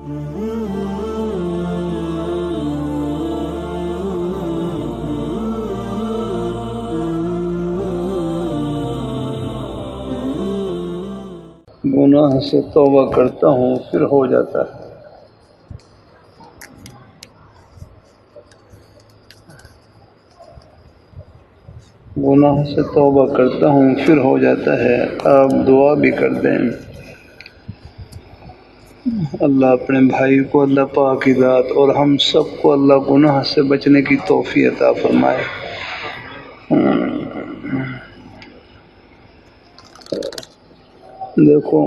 گناہ سے توبہ کرتا ہوں پھر ہو جاتا ہے۔ گناہ سے توبہ کرتا ہوں پھر ہو جاتا ہے۔ آپ دعا بھی کر دیں، اللہ اپنے بھائی کو اللہ پاک کی ذات اور ہم سب کو اللہ گناہ سے بچنے کی توفیق عطا فرمائے۔ دیکھو،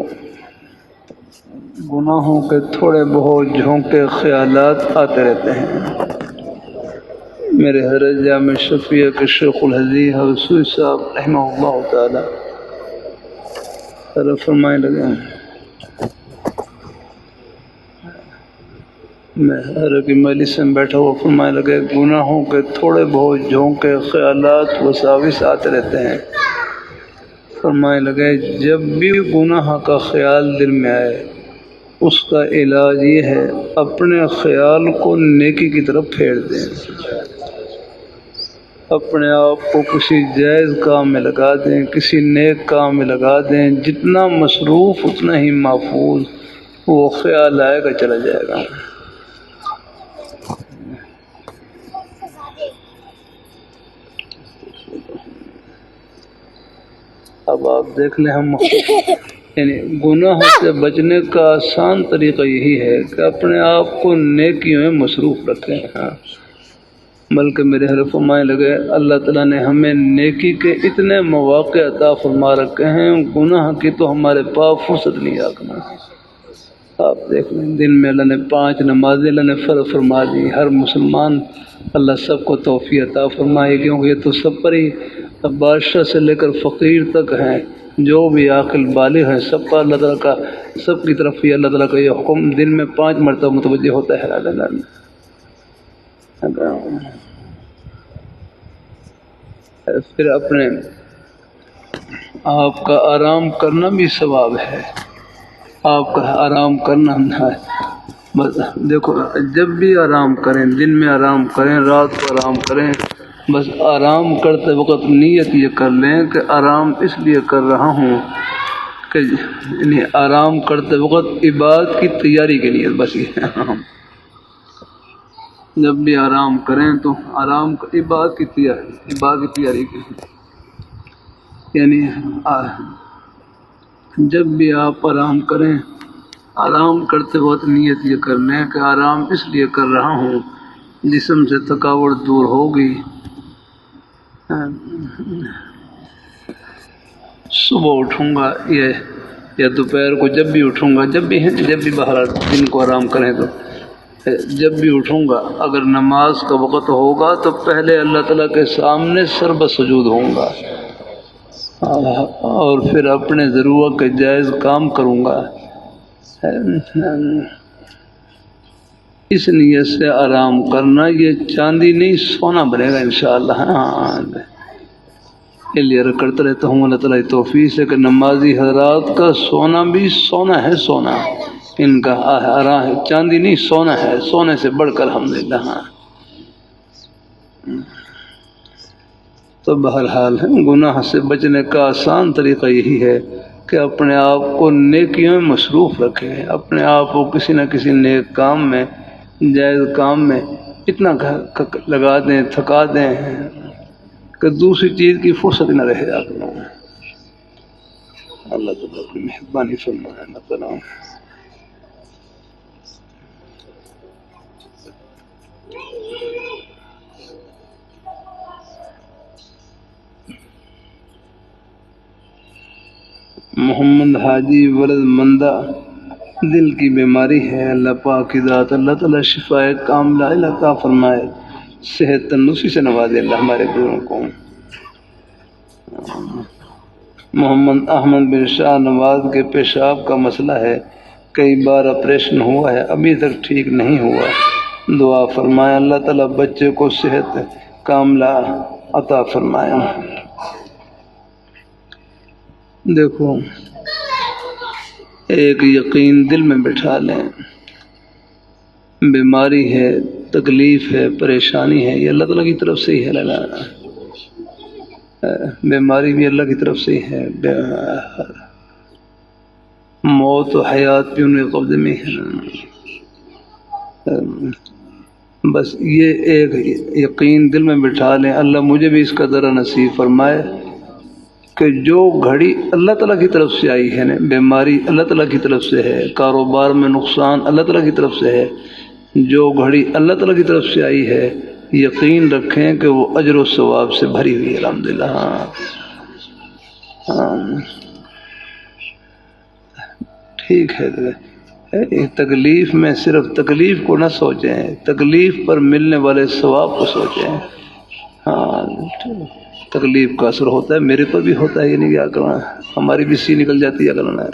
گناہوں کے تھوڑے بہت جھونکے خیالات آتے رہتے ہیں۔ میرے حضرت جامع شفیع کے شیخ الحدیث حضرت صاحب رحمہ اللہ تعالی فرمائے لگے، میں حضرت کی مجلس میں بیٹھا ہوا فرمائے لگے، گناہوں کے تھوڑے بہت جھونکے خیالات وساوس آتے رہتے ہیں۔ فرمائے لگے جب بھی گناہ کا خیال دل میں آئے، اس کا علاج یہ ہے اپنے خیال کو نیکی کی طرف پھیر دیں، اپنے آپ کو کسی جائز کام میں لگا دیں، کسی نیک کام میں لگا دیں۔ جتنا مصروف اتنا ہی محفوظ وہ خیال آئے گا، چلا جائے گا۔ اب آپ دیکھ لیں، ہم یعنی گناہ سے بچنے کا آسان طریقہ یہی ہے کہ اپنے آپ کو نیکیوں میں مصروف رکھیں۔ بلکہ میرے حضرت فرمانے لگے، اللہ تعالیٰ نے ہمیں نیکی کے اتنے مواقع عطا فرما رکھے ہیں، گناہ کی تو ہمارے پاس فرصت نہیں آنا۔ آپ دیکھ لیں، دن میں اللہ نے 5 نمازیں اللہ نے فرض فرما دی۔ ہر مسلمان اللہ سب کو توفیق عطا فرمائے، کیونکہ یہ تو سب پر ہی بادشاہ سے لے کر فقیر تک ہیں، جو بھی عاقل بالغ ہیں، سب پر اللہ تعالیٰ کا، سب کی طرف ہی اللہ تعالیٰ کا یہ حکم دن میں 5 مرتبہ متوجہ ہوتا ہے۔ پھر اپنے آپ کا آرام کرنا بھی ثواب ہے، آپ کا آرام کرنا ہے۔ بس دیکھو، جب بھی آرام کریں، دن میں آرام کریں، رات کو آرام کریں، بس آرام کرتے وقت نیت یہ کر لیں کہ آرام اس لیے کر رہا ہوں کہ یعنی آرام کرتے وقت عبادت کی تیاری کے لیے، بس یہ جب بھی آرام کریں تو آرام عبادت کی تیاری کے لیے، یعنی جب بھی آپ آرام کریں، آرام کرتے وقت نیت یہ کر لیں کہ آرام اس لیے کر رہا ہوں، جسم سے تھکاوٹ دور ہوگی، صبح اٹھوں گا یا دوپہر کو جب بھی اٹھوں گا، جب بھی باہر دن کو آرام کریں تو جب بھی اٹھوں گا، اگر نماز کا وقت ہوگا تو پہلے اللہ تعالیٰ کے سامنے سر بسجود ہوں گا، اور پھر اپنے ضرورت کے جائز کام کروں گا۔ اس نیت سے آرام کرنا، یہ چاندی نہیں سونا بنے گا انشاءاللہ۔ یہ لیے کرتا رہتا ہوں، اللہ تعالیٰ کی توفیق سے کہ نمازی حضرات کا سونا بھی سونا ہے، سونا ان کا آرام چاندی نہیں، سونا ہے، سونے سے بڑھ کر الحمدللہ۔ تو بہرحال گناہ سے بچنے کا آسان طریقہ یہی ہے کہ اپنے آپ کو نیکیوں میں مصروف رکھیں، اپنے آپ کو کسی نہ کسی نیک کام میں، جائز کام میں اتنا لگا دیں، تھکا دیں کہ دوسری چیز کی فرصت نہ رہے آپ کو۔ اللہ تعالیٰ کی مہربانی فرمائے۔ اللہ تعالیٰ محمد حاجی ولد مندہ دل کی بیماری ہے، اللہ پاک کی ذات اللہ تعالیٰ شفائے کاملہ عطا فرمائے، صحت تندرستی سے نوازے اللہ ہمارے دوروں کو۔ محمد احمد بن شاہ نواز کے پیشاب کا مسئلہ ہے، کئی بار آپریشن ہوا ہے، ابھی تک ٹھیک نہیں ہوا، دعا فرمائے اللہ تعالیٰ بچے کو صحت کاملہ عطا فرمائے۔ دیکھو، ایک یقین دل میں بٹھا لیں بیماری ہے، تکلیف ہے، پریشانی ہے، یہ اللہ تعالیٰ کی طرف سے ہی ہے لالا۔ بیماری بھی اللہ کی طرف سے ہی ہے، موت و حیات بھی ان کے قبضے میں ہے۔ بس یہ ایک یقین دل میں بٹھا لیں، اللہ مجھے بھی اس کا ذرا نصیب فرمائے کہ جو گھڑی اللہ تعالیٰ کی طرف سے آئی ہے نا، بیماری اللہ تعالیٰ کی طرف سے ہے، کاروبار میں نقصان اللہ تعالیٰ کی طرف سے ہے، جو گھڑی اللہ تعالیٰ کی طرف سے آئی ہے یقین رکھیں کہ وہ اجر و ثواب سے بھری ہوئی ہے الحمدللہ۔ ہاں ٹھیک ہے۔ تکلیف میں صرف تکلیف کو نہ سوچیں، تکلیف پر ملنے والے ثواب کو سوچیں۔ ہاں تکلیف کا اثر ہوتا ہے، میرے پر بھی ہوتا ہے، یہ نہیں کیا کرنا، ہماری بھی سی نکل جاتی ہے کرنا ہے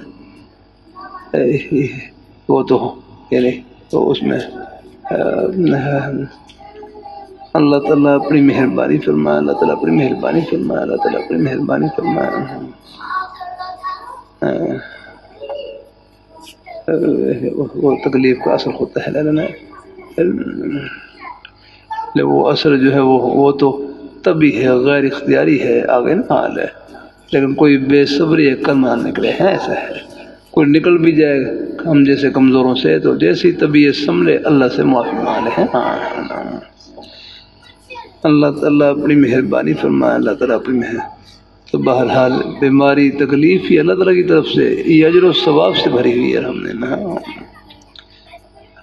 وہ تو یعنی تو اس میں اللہ تعالیٰ اپنی مہربانی فرمائے، اللہ تعالیٰ اپنی مہربانی فرمائے، اللہ تعالیٰ اپنی مہربانی فرمائے۔ وہ تکلیف کا اثر ہوتا ہے لیکن وہ اثر جو ہے وہ تو تبھی ہے، غیر اختیاری ہے، آگے نا حال ہے، لیکن کوئی بے صبری ہے کل نہ نکلے ہے، ایسا ہے، کوئی نکل بھی جائے ہم جیسے کمزوروں سے تو جیسی طبیعت سنبھلے اللہ سے معافی مانگے ہیں۔ اللہ تعالیٰ اپنی مہربانی فرمائے، اللہ تعالیٰ اپنی تو بہرحال بیماری تکلیف ہی اللہ تعالیٰ کی طرف سے یہ اجر و ثواب سے بھری ہوئی ہے الحمدللہ۔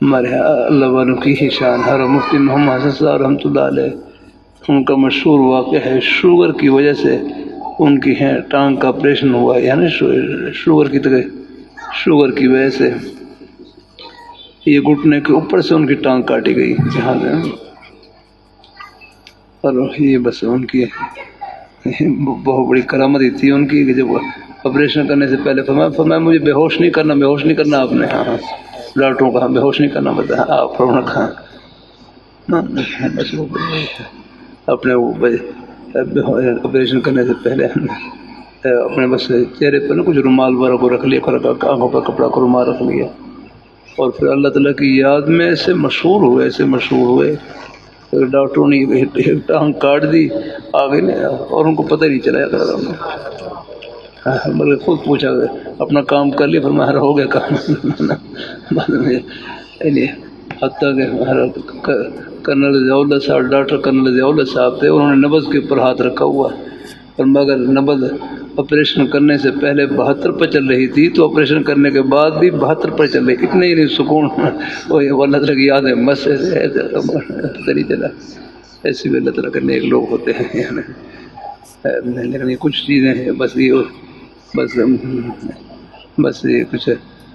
ہمارے اللہ والوں کی ہی شان ہے، مفتی محمد حسن صاحب رحمۃ اللہ علیہ، ان کا مشہور واقعہ ہے، شوگر کی وجہ سے ان کی ٹانگ کا آپریشن ہوا، یعنی شوگر کی وجہ سے یہ گھٹنے کے اوپر سے ان کی ٹانگ کاٹی گئی جہاں سے، اور یہ بس ان کی بہت بڑی کرامت ہی تھی ان کی کہ جب آپریشن کرنے سے پہلے فرمایا مجھے بے ہوش نہیں کرنا آپ نے، ہاں ڈاکٹروں کا بے ہوش نہیں کرنا بتا آپ فرمانا کہاں بس اپنے آپریشن کرنے سے پہلے اپنے بس چہرے پر نا کچھ رومال وغیرہ کو رکھ لیا، آنکھوں پر کپڑا کو رومال رکھ لیا، اور پھر اللہ تعالیٰ کی یاد میں ایسے مشہور ہوئے ڈاکٹروں نے ٹانگ کاٹ دی آگے اور ان کو پتہ ہی نہیں چلا، بلکہ خود پوچھا اپنا کام کر لیا، فرمایا ہو گیا کام بعد میں، حتیٰ کہ کرنل ضیاء اللہ صاحب، ڈاکٹر کرنل ضیاء اللہ صاحب تھے، انہوں نے نبض کے اوپر ہاتھ رکھا ہوا، اور مگر نبض آپریشن کرنے سے پہلے 72 پر چل رہی تھی، تو آپریشن کرنے کے بعد بھی 72 پر چل رہی، اتنے ہی نہیں سکون اللہ تعالیٰ کی یاد ہے بس پتہ نہیں چلا، ایسے بھی اللہ تعالیٰ کے نیک لوگ ہوتے ہیں، لیکن یہ کچھ چیزیں ہیں بس یہ کچھ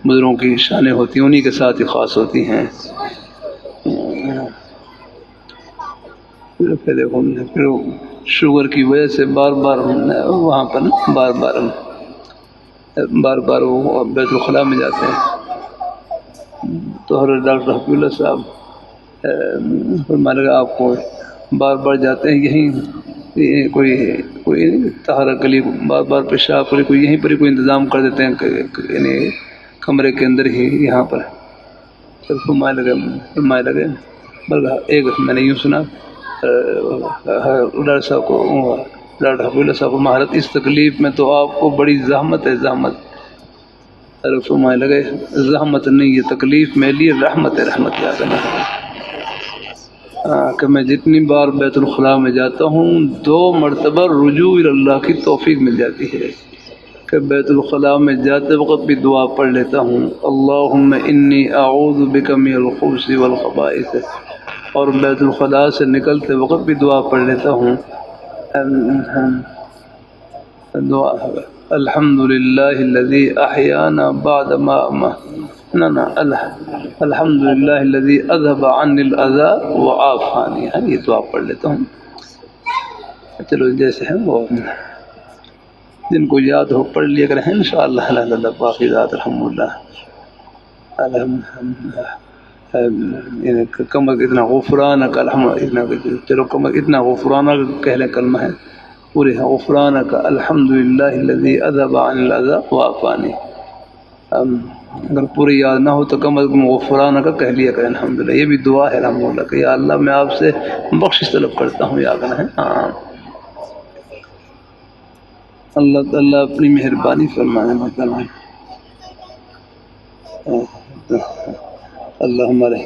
بزرگوں کی شانیں ہوتی ہیں، انہی کے ساتھ ہی خاص ہوتی ہیں۔ پھر شوگر کی وجہ سے بار بار وہاں پر بار وہ بیت الخلاء میں جاتے ہیں، تو حضرت ڈاکٹر حفیظ اللہ صاحب فرمانے لگا آپ کو بار جاتے ہیں، یہیں کوئی طہارت کے لیے بار پیشاب کے لیے کوئی یہیں پر ہی کوئی انتظام کر دیتے ہیں، یعنی کمرے کے اندر ہی یہاں پر فرمائے لگے بلکہ ایک میں نے یوں سنا ڈاکٹر صاحب کو، ڈاکٹر حفیظ اللہ صاحب کو مہارت اس تکلیف میں تو آپ کو بڑی زحمت ہے، فرمائے لگے زحمت نہیں، یہ تکلیف میرے لیے رحمت یاد ہے کہ میں جتنی بار بیت الخلاء میں جاتا ہوں 2 مرتبہ رجوع اللہ کی توفیق مل جاتی ہے کہ بیت الخلاء میں جاتے وقت بھی دعا پڑھ لیتا ہوں، اللہم انی اعوذ بک من الخبث والخبائث، اور بیت الخلاء سے نکلتے وقت بھی دعا پڑھ لیتا ہوں، دعا الحمدللہ الذی احیانا بعد ما الحمدللہ الذی اذهب عنی الاذى وعافانی، یہ دعا پڑھ لیتا ہوں۔ چلو جیسے ہیں وہ جن کو یاد ہو پڑھ لیا کریں انشاءاللہ، اللہ باقی ذات الحمدللہ کم اتنا غفرانک الحمد، چلو کم اتنا غفرانک کہہ لیں، کلمہ ہے پورے غفرانک الحمدللہ الذی اذهب عنی الاذى وعافانی۔ اگر پوری یاد نہ ہو تو کم از کم غفرانہ کا کہہ لیا کریں الحمدللہ. یہ بھی دعا ہے الحمدللہ کہ یا اللہ میں آپ سے بخشش طلب کرتا ہوں. یاد ہے ہاں. اللہ تعالیٰ اپنی مہربانی فرمائے. مثلا اللہ ہمارے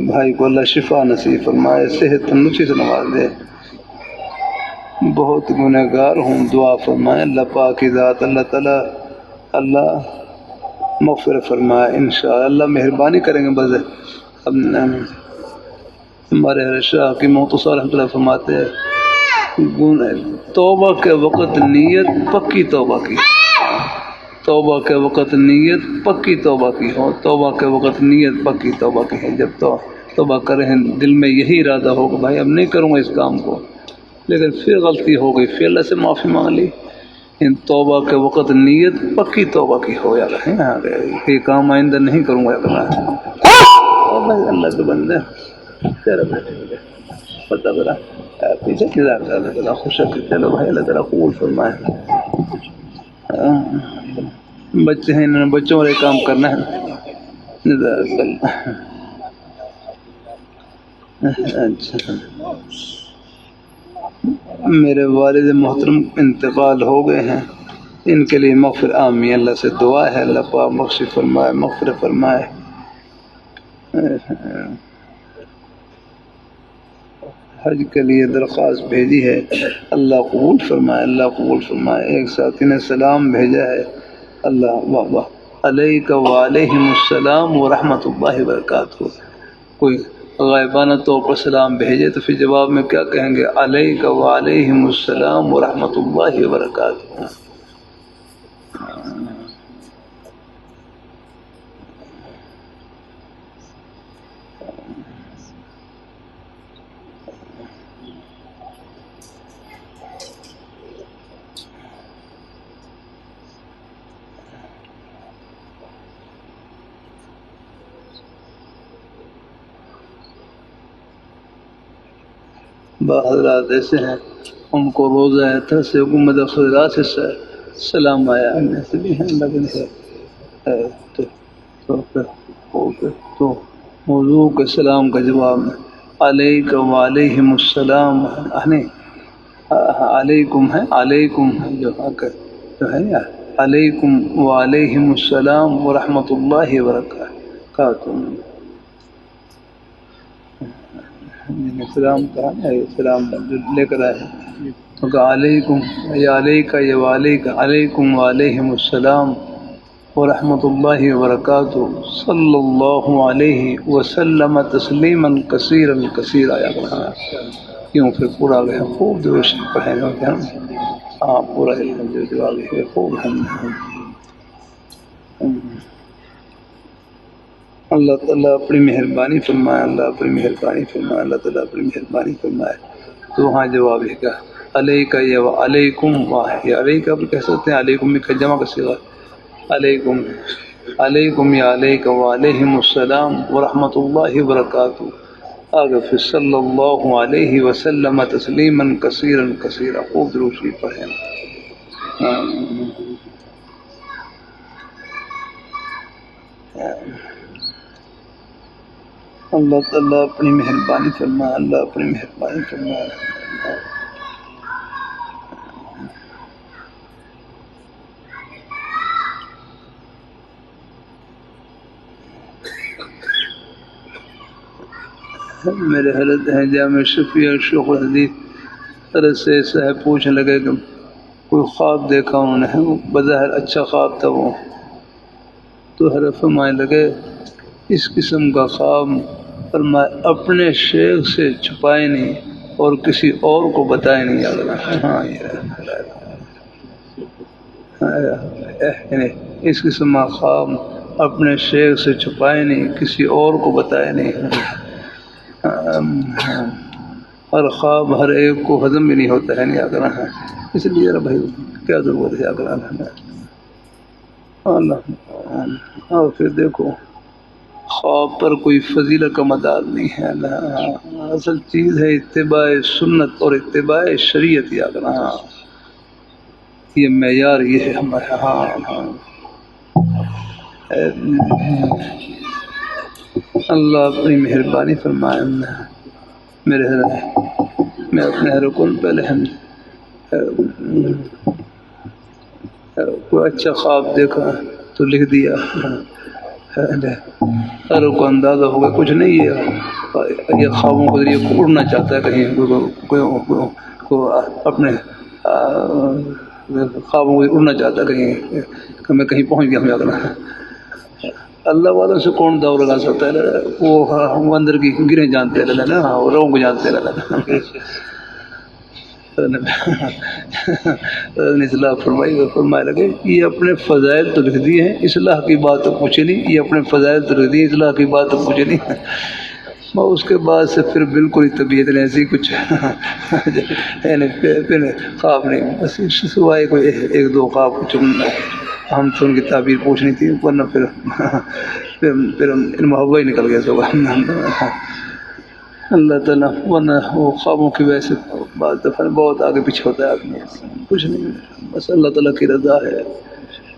بھائی کو اللہ شفا نصیب فرمائے، صحت تندرستی سے نواز دے. بہت گنہگار ہوں، دعا فرمائے. اللہ پاک کی ذات اللہ تعالیٰ اللہ مغفرت فرمائے انشاءاللہ. اللہ مہربانی کریں گے. بس ہمارے حضرت شاہ کی مختصر رحمۃ اللہ فرماتے ہیں توبہ کے وقت نیت پکی توبہ کی، توبہ کے وقت نیت پکی توبہ کی ہو. توبہ کے وقت نیت پکی توبہ کی ہے. جب تو توبہ کریں دل میں یہی ارادہ ہو کہ بھائی اب نہیں کروں گا اس کام کو، لیکن پھر غلطی ہو گئی، پھر اللہ سے معافی مانگ لی. ان توبہ کے وقت نیت پکی توبہ کی ہو. یا یہ کام آئندہ نہیں کروں گا. اللہ کے بندے تیرا پتہ برا پیچھے اللہ تعالیٰ خوش ہے. چلو بھائی اللہ تعالیٰ قبول فرمائے. بچے ہیں انہوں نے بچوں والے کام کرنا ہے. اچھا میرے والد محترم انتقال ہو گئے ہیں، ان کے لیے مغفر آمین. اللہ سے دعا ہے اللہ پاک مغفرت فرمائے، مغفرت فرمائے. حج کے لیے درخواست بھیجی ہے، اللہ قبول فرمائے، اللہ قبول فرمائے. ایک ساتھی نے سلام بھیجا ہے، اللہ واہ واہ علیک وعلیہم السلام ورحمۃ اللہ وبرکاتہ. کوئی غائبانہ طور پر سلام بھیجے تو پھر جواب میں کیا کہیں گے؟ علیک وعلیہم السلام ورحمۃ اللہ وبرکاتہ. حضرات ایسے ہیں ان کو روزہ تھا سے حکومت خضرات سے سلام آیا سے بھی ہیں تو موضوع کے سلام کا جواب میں علیک وعلیہم السلام علیکم ہے، علیکم جو ہے علیکم وعلیہم السلام ورحمۃ اللہ وبرکاتہ. سلام کہا ہے، سلام لے کر آئے تو کہا علیکم یا علیکہ یا والیکہ علیکم وعلیہم السلام ورحمۃ اللہ وبرکاتہ صلی اللہ علیہ وسلم تسلیما کثیرا کثیرا. کیوں پھر پورا گیا خوب درست پڑھیں گے ہاں پورا خوب. اللہ تعالیٰ اپنی مہربانی فرمائے، اللہ اپنی مہربانی فرمائے، اللہ تعالیٰ اپنی مہربانی فرمائے. تو وہاں جواب ہے کیا علیکہ یا علیکم یا علیکہ آپ کہہ سکتے ہیں، علیکم میں جمع کا صیغہ علیکم علیکم یا علیکہ وعلیہم السلام ورحمۃ اللہ وبرکاتہ. آگے پھر صلی اللہ علیہ وسلم تسلیما کثیرا کثیرا. خوب درود شریف پڑھیں. اللہ تعالیٰ اپنی مہربانی فرمائے، اللہ اپنی مہربانی فرمائے. میرے حضرت ہیں جامع شفیع شیخ الحدیث حضرت سے صاحب پوچھنے لگے کہ کوئی خواب دیکھا انہوں نے، بظاہر اچھا خواب تھا وہ، تو حضرت فرمانے لگے اس قسم کا خواب فرمائے اپنے شیخ سے چھپائے نہیں اور کسی اور کو بتائے نہیں. ہاں اس قسم کا خواب اپنے شیخ سے چھپائے نہیں، کسی اور کو بتائے نہیں. ہر خواب ہر ایک کو ہضم بھی نہیں ہوتا ہے، نہیں آگرہ ہے، اس لیے ذرا بھائی کیا ضرورت ہے آگرہ ہے. اللہ اور پھر دیکھو خواب پر کوئی فضیلت کا مدار نہیں ہے. اصل چیز ہے اتباع سنت اور اتباع شریعت. یاد رہا یہ معیار یہ ہے ہمارے. ہاں اللہ اپنی مہربانی فرمائے. میرے میں اپنے ہر کون پہلے ہم کوئی اچھا خواب دیکھا تو لکھ دیا. ہر کو اندازہ ہوگا کچھ نہیں ہے، یہ خوابوں کے ذریعے اڑنا چاہتا ہے کہیں، اپنے خوابوں کو اڑنا چاہتا ہے کہیں کہ میں کہیں پہنچ گیا ہوں جا کر. اللہ والوں سے کون داؤ لگا سکتا ہے؟ وہ اندر کی گریں جانتے رہنا نا، وہ روح کو جانتے رہنا. اصلاح فرمائے لگے یہ اپنے فضائل تو لکھ دیے ہیں، اصلاح کی بات تو پوچھے نہیں. یہ اپنے فضائل تو لکھ دیے، اصلاح کی بات تو پوچھے نہیں. اس کے بعد سے پھر بالکل ہی طبیعت نہیں ایسی کچھ یعنی پھر خواب نہیں، بس سوائے کوئی ایک دو خواب کچھ ہم تو ان کی تعبیر پوچھنی تھی، ورنہ پھر محبت ہی نکل گیا صبح. اللہ تعالیٰ ورنہ وہ خوابوں کی وجہ سے بعض دفعہ بہت آگے پیچھے ہوتا ہے آدمی. کچھ نہیں، بس اللہ تعالیٰ کی رضا ہے.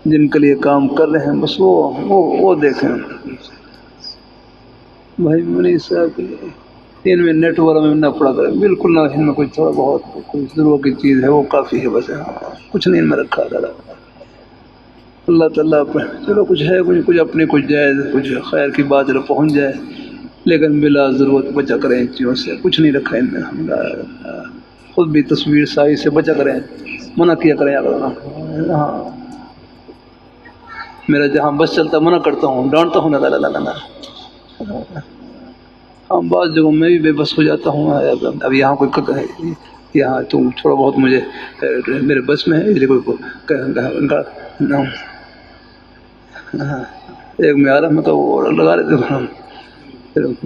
جن کے لیے کام کر رہے ہیں بس وہ دیکھیں. بھائی منی صاحب ان میں نیٹ وغیرہ میں نہ پڑا کریں بالکل نہ، ان میں کوئی تھوڑا بہت کوئی ضرورت کی چیز ہے وہ کافی ہے بس. کچھ نہیں ان میں رکھا تھا. اللہ تعالیٰ چلو کچھ ہے کچھ اپنے کچھ جائز کچھ خیر کی بات چلو پہنچ جائے، لیکن بلا ضرورت بچا کریں ان چیزوں سے. کچھ نہیں رکھا ان میں. خود بھی تصویر سائی سے بچا کریں، منع کیا کریں. ہاں میرا جہاں بس چلتا منع کرتا ہوں، ڈانٹتا ہوں. نہ ہاں بعض جگہوں میں بھی بے بس ہو جاتا ہوں. اب یہاں کوئی یہاں تم تھوڑا بہت مجھے میرے بس میں ہے، اس لیے کوئی ایک میں آ رہا میں تو وہ لگا رہے تھے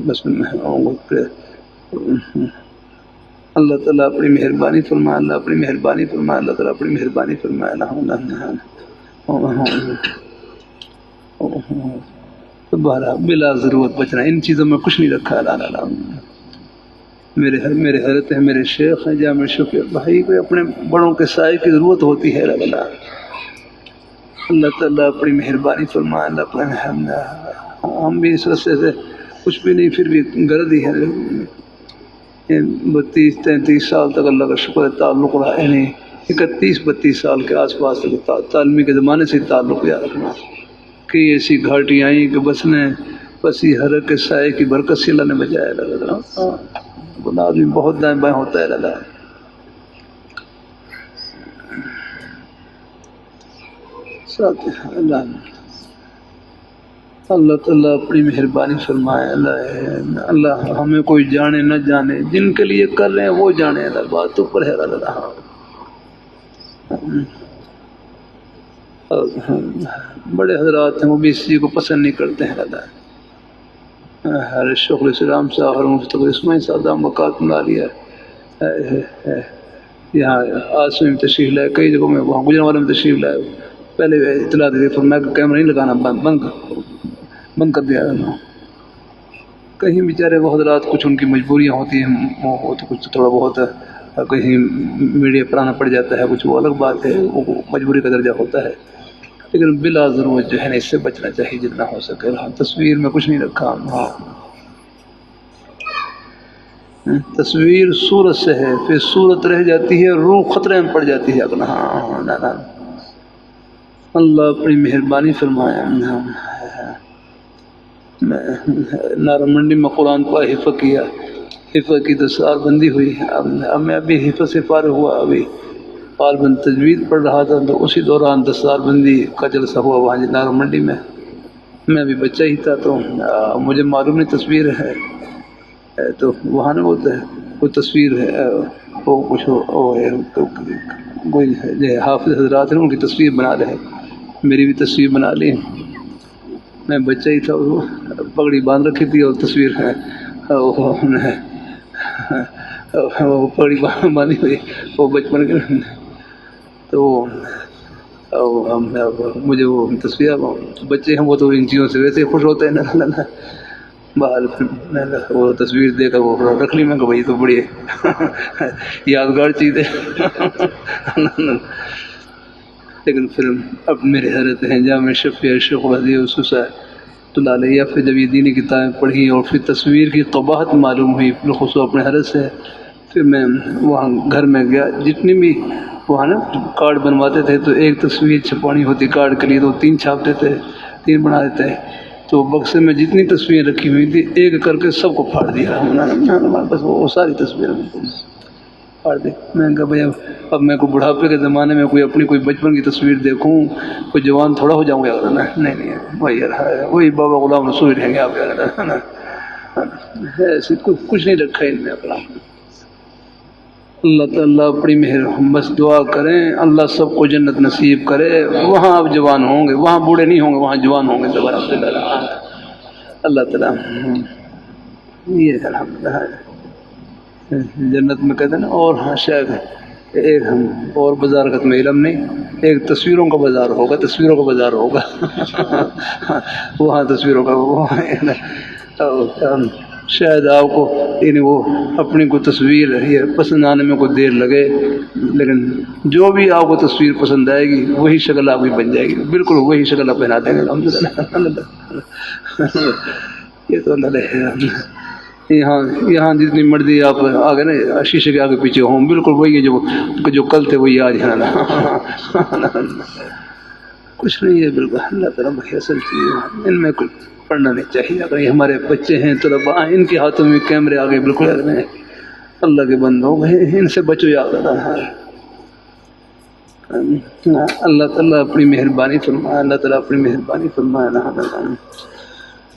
بس میں. اللہ تعالیٰ اپنی مہربانی فرمائے. اللہ اپنی مہربانی فرمائے. اللہ تعالیٰ اپنی مہربانی فرمائے. تو بہرحال بلا ضرورت بچنا، ان چیزوں میں کچھ نہیں رکھا. میرے حضرت ہیں، میرے شیخ ہیں جامع شفیع بھائی کو اپنے بڑوں کے سائے کی ضرورت ہوتی ہے. اللہ تعالیٰ اپنی مہربانی فرمائے. اللہ اپنے ہم بھی اس رستے سے کچھ بھی نہیں، پھر بھی غرض ہی ہے. 32-33 سال تک اللہ کا شکر ہے تعلق رہا، یعنی 31-32 سال کے آس پاس تک تعلیمی کے زمانے سے تعلق یاد رکھنا. کہ ایسی گھاٹیاں آئیں کہ بس یہ حرک کے سائے کی برکت سے اللہ نے بچایا. آدمی بہت دائیں بائیں ہوتا ہے. اللہ تعالیٰ اپنی مہربانی فرمائے. اللہ ہمیں کوئی جانے نہ جانے، جن کے لیے کر رہے ہیں وہ جانے. اللہ بات تو پر ہے. بڑے حضرات ہیں وہ بھی اس چیز کو پسند نہیں کرتے ہیں. ہر شیخ الاسلام صاحب اور مفتی اسماعیل صاحب مقات مالیہ یہاں آسم میں تشریف لائے، کئی جگہوں میں وہاں گجران والے میں تشریف لائے. پہلے اطلاع دی فرمایا کہ کیمرہ نہیں لگانا، بند کر دیا. کہیں بیچارے وہ حضرات کچھ ان کی مجبوریاں ہوتی ہیں، وہ تو کچھ تھوڑا بہت کہیں میڈیا پر آنا پڑ جاتا ہے، کچھ وہ الگ بات ہے، وہ مجبوری کا درجہ ہوتا ہے. لیکن بلا ضرورت جو ہے نا اس سے بچنا چاہیے جتنا ہو سکے. تصویر میں کچھ نہیں رکھا. تصویر صورت سے ہے، پھر صورت رہ جاتی ہے، روح خطرے میں پڑ جاتی ہے. اللہ اپنی مہربانی فرمائے. نارا منڈی میں قرآن کا حفظ کیا، حفظ کی دستار بندی ہوئی. اب میں ابھی حفظ سے فارغ ہوا، ابھی غالباً تجوید پڑھ رہا تھا، تو اسی دوران دستار بندی کا جلسہ ہوا وہاں نارا منڈی میں. میں ابھی بچہ ہی تھا تو مجھے معلوم نہیں تصویر ہے، تو وہاں نہ ہوتا ہے کوئی تصویر ہے، وہ کچھ کوئی حافظ حضرات ہیں ان کی تصویر بنا رہے. میری بھی تصویر بنا لی. میں بچہ ہی تھا، پگڑی باندھ رکھی تھی اور تصویر ہے وہ پگڑی باندھی ہوئی وہ بچپن کے. تو مجھے وہ تصویر، بچے ہیں وہ تو ان چیزوں سے ویسے خوش ہوتے ہیں نا. باہر وہ تصویر دے کر وہ رکھ لی. میں کہ بھائی تو بڑی یادگار چیز ہے. لیکن پھر اب میرے حضرت ہیں جامع شفیع شیخ الحدیث وسوسہ اللہ علیہ، پھر جب یہ دینی کتابیں پڑھی اور پھر تصویر کی قباحت معلوم ہوئی بالخصوص اپنے حضرت سے، پھر میں وہاں گھر میں گیا، جتنی بھی وہاں نا کارڈ بنواتے تھے تو ایک تصویر چھپانی ہوتی کارڈ کے لیے تو 3 چھاپتے تھے، 3 بنا دیتے، تو بکسے میں جتنی تصویریں رکھی ہوئی تھی ایک کر کے سب کو پھاڑ دیا ہمارے پاس، وہ ساری تصویریں پھاڑ دی۔ میں نے کہا بھائی اب میں کوئی بڑھاپے کے زمانے میں کوئی بچپن کی تصویر دیکھوں، کوئی جوان تھوڑا ہو جاؤں گا، نہیں وہی بابا غلام رسول رہیں گے آپ، ایسے کچھ نہیں رکھا ان میں اپنا۔ اللہ تعالیٰ اپنی مہر، بس دعا کریں اللہ سب کو جنت نصیب کرے۔ وہاں آپ جوان ہوں گے، وہاں بوڑھے نہیں ہوں گے، وہاں جوان ہوں گے دوبارہ اللہ تعالیٰ۔ یہ الحمدللہ جنت میں کہتے ہیں نا، اور ہاں شاید ایک ہم اور بازارت میں علم نہیں، ایک تصویروں کا بازار ہوگا، تصویروں کا بازار ہوگا وہاں تصویروں کا شاید آپ کو یعنی وہ اپنی کو تصویر یہ پسند آنے میں کوئی دیر لگے، لیکن جو بھی آپ کو تصویر پسند آئے گی وہی شکل آپ کی بن جائے گی، بالکل وہی شکل آپ پہنا دیں گے الحمدللہ یہ تو اللہ یہاں جتنی مرضی آپ آگے نا شیشے کے آگے پیچھے ہوں، بالکل وہی ہے جو کل تھے وہی آج ہیں کچھ نہیں ہے، بالکل اللہ تعالیٰ بھائی اصل چیز ان میں کچھ پڑھنا نہیں چاہیے۔ اگر یہ ہمارے بچے ہیں طلباء، ان کے ہاتھوں میں کیمرے آگے بالکل اللہ کے بندوں ان سے بچو یاد رہا۔ اللہ تعالیٰ اپنی مہربانی فرمائے، اللہ تعالیٰ اپنی مہربانی فرمائے۔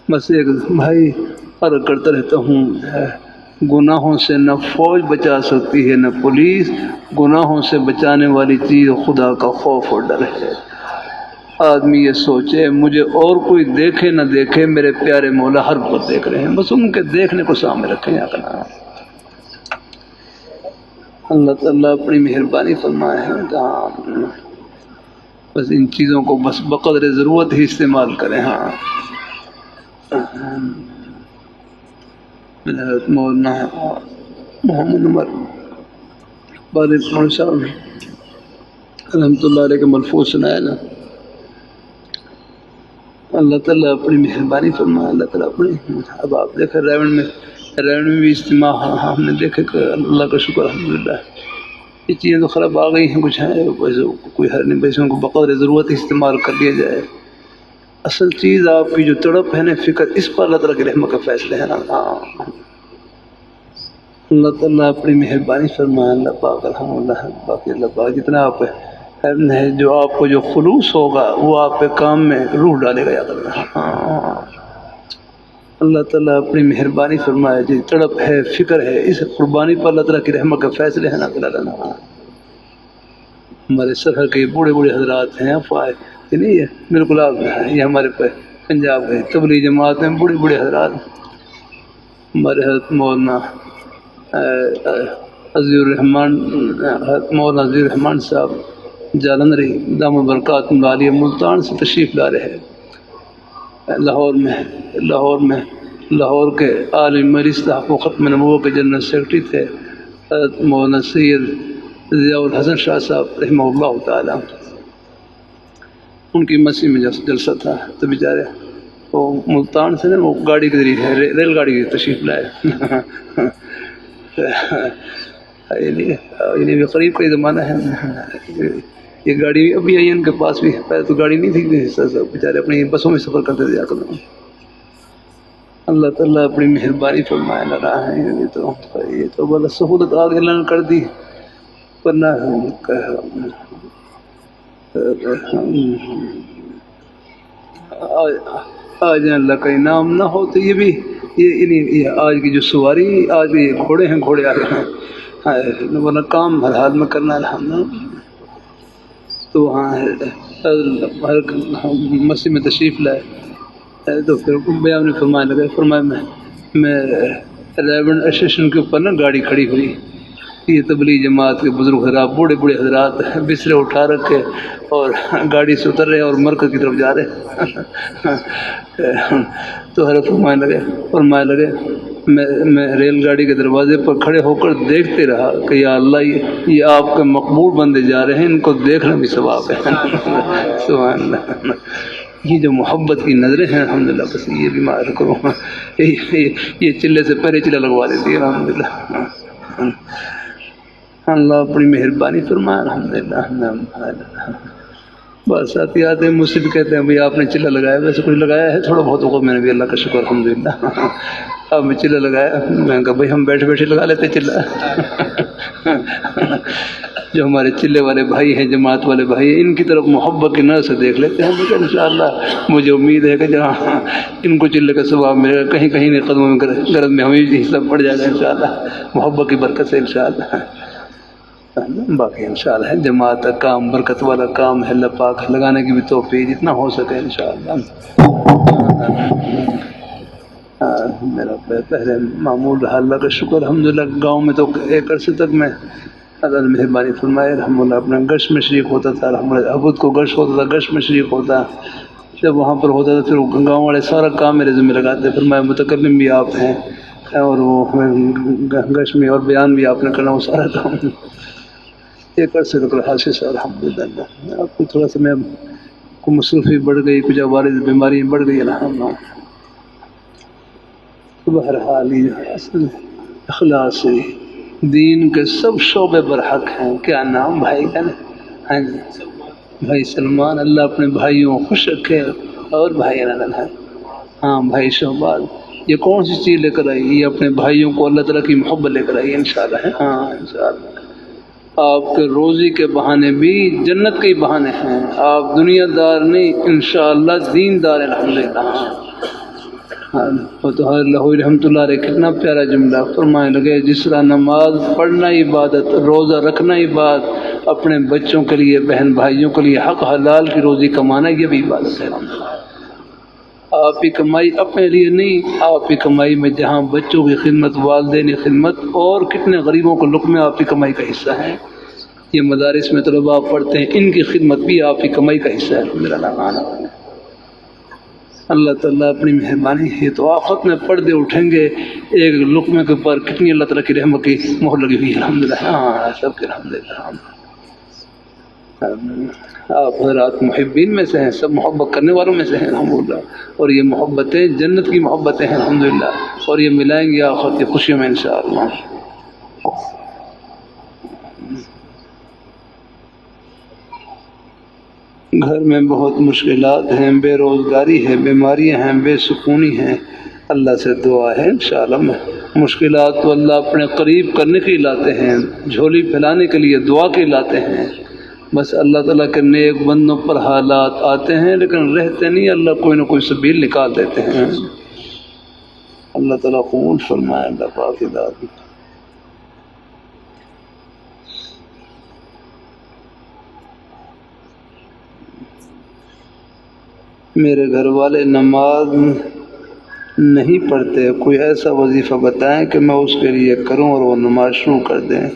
بس ایک بھائی عرض کرتا رہتا ہوں، گناہوں سے نہ فوج بچا سکتی ہے نہ پولیس، گناہوں سے بچانے والی چیز خدا کا خوف اور ڈر ہے۔ آدمی یہ سوچے مجھے اور کوئی دیکھے نہ دیکھے، میرے پیارے مولا ہر وقت دیکھ رہے ہیں، بس ان کے دیکھنے کو سامنے رکھیں۔ اللہ تعالیٰ اپنی مہربانی فرمائے ہیں، بس ان چیزوں کو بس بقدر ضرورت ہی استعمال کریں۔ ہاں مولانا محمد عمر صاحب رحمۃ اللہ علیہ کے ملفوظ سنایا نا، اللہ تعالیٰ اپنی مہربانی فرمائے، اللہ تعالیٰ اپنی۔ اب آپ دیکھیں ریون میں بھی اجتماع ہم نے دیکھے کہ اللہ کا شکر الحمدللہ یہ چیزیں تو خراب آ گئی ہیں، کچھ ہیں کوئی ہر نہیں، پیسوں کو بقدر ضرورت استعمال کر لیا جائے۔ اصل چیز آپ کی جو تڑپ ہے نا، فکر، اس پر اللہ تعالیٰ کی رحمت کا فیصلے ہے نا۔ اللہ تعالیٰ اپنی مہربانی فرمائے، اللہ پاک الحمدللہ، باقی اللہ پاک جتنا آپ جو آپ کو جو خلوص ہوگا وہ آپ کے کام میں روح ڈالے گا یاد رکھنا۔ اللہ تعالیٰ اپنی مہربانی فرمائے، جو تڑپ ہے فکر ہے، اس قربانی پر اللہ تعالیٰ کی رحمت کا فیصلے ہے نا۔ ہمارے سرحد کے بوڑھے حضرات ہیں فائد نہیں ہے بالکل، آپ یہ ہمارے پنجاب کے تبلیغی جماعت میں بوڑھے حضرات، ہمارے حضرت مولانا عزیز الرحمان صاحب جالندری دامت برکاتہ عالیہ ملتان سے تشریف لا رہے ہیں لاہور کے عالم مجلس تحفظ ختم نبوت کے جنرل سیکرٹری تھے حضرت مولانا سید ضیاء الحسن شاہ صاحب رحمہ اللہ تعالیٰ، ان کی مسجد میں جلسہ تھا، تو بیچارے وہ ملتان سے نا وہ گاڑی کے ذریعے ریل گاڑی کی تشریف لائے یہ قریب کا زمانہ ہے، یہ گاڑی ابھی آئی ان کے پاس بھی، پہلے تو گاڑی نہیں تھی، بیچارے اپنی بسوں میں سفر کرتے تھے جا کر۔ اللہ تعالیٰ اپنی مہربانی فرمائے نہ رہا ہے، یہ تو بڑا سہولت آگے لن کر دی، ورنہ آج اللہ کا انعام نہ ہو تو یہ بھی یہ آج کی جو سواری، آج بھی گھوڑے ہیں، گھوڑے آ رہے ہیں، ورنہ کام ہر حال میں کرنا الحمدللہ۔ تو وہاں ہر مسجد میں تشریف لائے تو پھر بیان فرمایا میں ریون اسٹیشن کے اوپر نا گاڑی کھڑی ہوئی، یہ تبلیغ جماعت کے بزرگ حضرات بوڑھے حضرات بسترے اٹھا رکھے اور گاڑی سے اتر رہے اور مرکز کی طرف جا رہے تو حضرت فرمانے لگے میں ریل گاڑی کے دروازے پر کھڑے ہو کر دیکھتے رہا کہ یا اللہ یہ آپ کے مقبول بندے جا رہے ہیں، ان کو دیکھنا بھی ثواب ہے۔ سبحان اللہ، یہ جو محبت کی نظریں ہیں الحمدللہ، بس یہ بھی معاف کرو، یہ چلے سے پہلے چلا لگوا دیتی ہے الحمدللہ۔ اللہ اپنی مہربانی فرمائے الحمدللہ۔ بس آتے آتے مجھ سے بھی کہتے ہیں بھائی آپ نے چلا لگایا، ویسے کچھ لگایا ہے تھوڑا بہت ہوگا، میں نے بھی اللہ کا شکر الحمدللہ اب میں چلا لگایا۔ میں نے کہا بھائی ہم بیٹھے بیٹھے لگا لیتے چلا۔ جو ہمارے چلے والے بھائی ہیں، جماعت والے بھائی ہیں، ان کی طرف محبت کی نظر سے دیکھ لیتے ہیں۔ لیکن انشاءاللہ مجھے امید ہے کہ جہاں ان کو چلے کا ثواب ملے گا، کہیں کہیں نہیں قدموں میں غرض میں ہمیں بھی حصہ پڑ جائے گا انشاءاللہ، محبت کی برکت سے انشاءاللہ۔ باقی انشاءاللہ ہے جماعت کا کام برکت والا کام ہے، اللہ پاک لگانے کی بھی توفیق جتنا ہو سکے انشاءاللہ۔ میرا پہلے معمول رہا، اللہ کا شکر الحمدللہ۔ گاؤں میں تو ایک عرصے تک میں اللہ نے مہربانی فرمائے الحمدللہ اپنا گشت میں شریک ہوتا تھا، الحمدللہ ابود کو گشت ہوتا تھا، گشت میں شریک ہوتا، جب وہاں پر ہوتا تھا پھر گاؤں والے سارا کام میرے ذمہ لگاتے، فرمایا متکلم بھی آپ ہیں اور وہ گشت میں اور بیان بھی آپ نے کرنا، وہ سارا کام ایک عرصے تک رہا سے الحمدللہ۔ اب تو تھوڑا سا میں کو مصروفی بڑھ گئی، کچھ عوارض بیماریاں بڑھ گئی الحمدللہ۔ بہرحال اصل اخلاص سے دین کے سب شعبے برحق ہیں۔ کیا نام بھائی کا نا؟ ہاں جی بھائی سلمان، اللہ اپنے بھائیوں کو خوش رکھے، اور بھائی ہاں بھائی شہباز، یہ کون سی چیز لے کر آئی؟ یہ اپنے بھائیوں کو اللہ تعالیٰ کی محبت لے کر آئی انشاءاللہ ہے۔ ہاں انشاءاللہ آپ کے روزی کے بہانے بھی جنت کے ہی بہانے ہیں، آپ دنیا دار نہیں انشاءاللہ دین دار الحمدللہ۔ لہوی رحمۃ اللہ علیہ کتنا پیارا جملہ فرمانے لگے، جس طرح نماز پڑھنا عبادت، روزہ رکھنا عبادت، اپنے بچوں کے لیے بہن بھائیوں کے لیے حق حلال کی روزی کمانا یہ بھی عبادت ہے۔ آپ کی کمائی اپنے لیے نہیں، آپ کی کمائی میں جہاں بچوں کی خدمت، والدین کی خدمت اور کتنے غریبوں کو لقمے آپ کی کمائی کا حصہ ہے۔ یہ مدارس میں طلباء پڑھتے ہیں، ان کی خدمت بھی آپ کی کمائی کا حصہ ہے۔ میرا نام اللہ تعالیٰ اپنی مہربانی ہے تو آخرت میں پردے اٹھیں گے، ایک لقمے کے اوپر کتنی اللہ تعالیٰ کی رحمت کی مہر لگی ہوئی ہے الحمدللہ۔ ہاں سب کے الحمدللہ۔ آپ حضرات محبین میں سے ہیں، سب محبت کرنے والوں میں سے ہیں الحمدللہ، اور یہ محبتیں جنت کی محبتیں ہیں الحمدللہ، اور یہ ملائیں گے آخرت کی خوشیوں میں انشاءاللہ۔ گھر میں بہت مشکلات ہیں، بے روزگاری ہے، بیماریاں ہیں، بے سکونی ہیں، اللہ سے دعا ہے انشاءاللہ۔ مشکلات تو اللہ اپنے قریب کرنے کے لیے لاتے ہیں، جھولی پھیلانے کے لیے دعا کے لاتے ہیں، بس اللہ تعالیٰ کے نیک بندوں پر حالات آتے ہیں لیکن رہتے نہیں، اللہ کوئی نہ کوئی سبیل نکال دیتے ہیں۔ اللہ تعالیٰ قبول فرمائے، اللہ پاک ہدایت۔ میرے گھر والے نماز نہیں پڑھتے، کوئی ایسا وظیفہ بتائیں کہ میں اس کے لیے کروں اور وہ نماز شروع کر دیں۔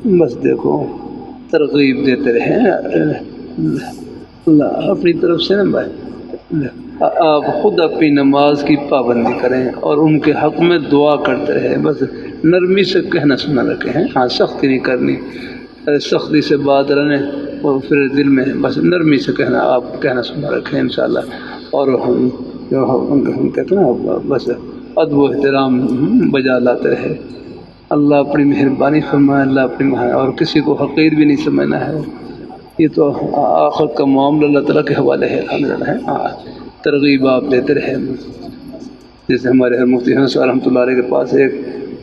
بس دیکھو ترغیب دیتے رہیں اللہ اپنی طرف سے نا بھائی، آپ خود اپنی نماز کی پابندی کریں اور ان کے حق میں دعا کرتے رہیں، بس نرمی سے کہنا سنا رکھیں، ہاں سختی نہیں کرنی، سختی سے بات رہنے اور پھر دل میں بس نرمی سے کہنا، آپ کہنا سنا رکھیں انشاءاللہ۔ اور جو ہم کہتے ہیں نا بس ادب و احترام بجا لاتے رہے، اللہ اپنی مہربانی فرمائے، اللہ اپنی اور کسی کو حقیر بھی نہیں سمجھنا ہے، یہ تو آخر کا معاملہ اللہ تعالیٰ کے حوالے ہے الحمدللہ۔ ہاں ترغیب آپ دیتے رہے، جیسے ہمارے مفتی حسن رحمۃ اللہ علیہ کے پاس ایک